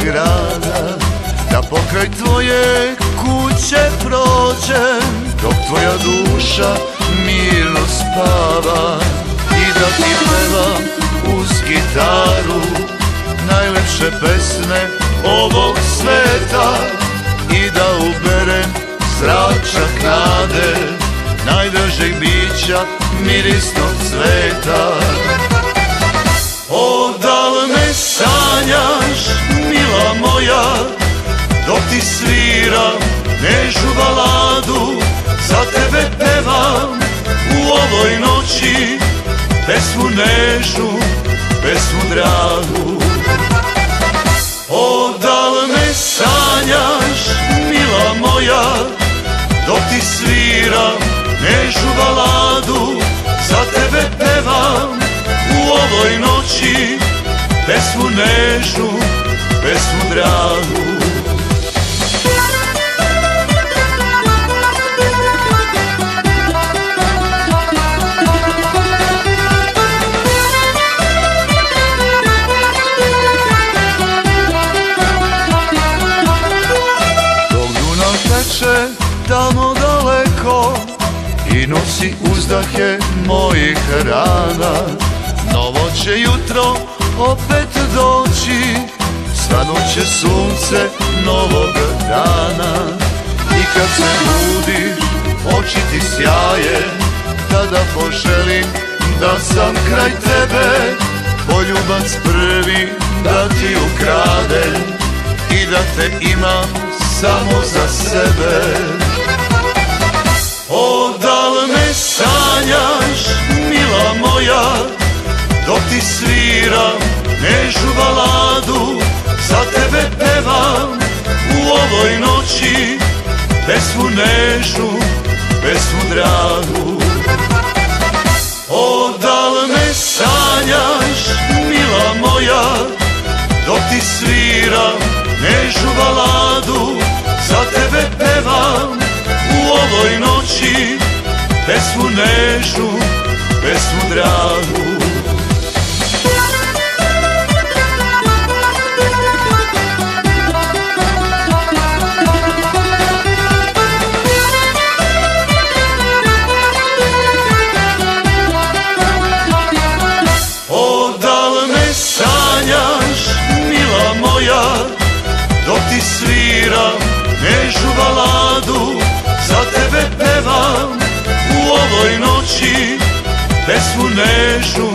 grada, da pokraj tvoje kuće prođem, dok tvoja duša mirno spava, i da ti pevam uz gitaru najlepše pesme ovog sveta, i da uberem zračak nade najdražeg bića mirisnog cveta. O, da li me sanjaš, mila moja, dok ti sviram nežnu baladu, za tebe pevam u ovoj noći pesmu nežnu, pesmu dragu. O, da li me sanjaš, mila moja, dok ti sviram nežnu baladu, za tebe pevam u ovoj noći pesmu nežnu, pesmu dragu. Dok Dunav teče tamo daleko i nosi uzdahe mojih rana, novo će jutro opet doći, svanut će sunce novog dana. I kad se budiš, oči ti sjaje, tada poželim da sam kraj tebe, poljubac prvi da ti ukradem i da te imam samo za sebe. O, da li me sanjaš, mila moja, dok ti sviram nežnu baladu, za tebe pevam u ovoj noći pesmu nežnu, pesmu dragu. O, da li me sanjaš, mila moja, dok ti sviram nežnu baladu, za tebe pevam u ovoj noći pesmu nežnu, pesmu dragu. O, da li me sanjaš, mila moja, dok ti sviram nežnu baladu, za tebe pevam u ovoj noći pesmu nežnu,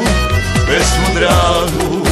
pesmu dragu.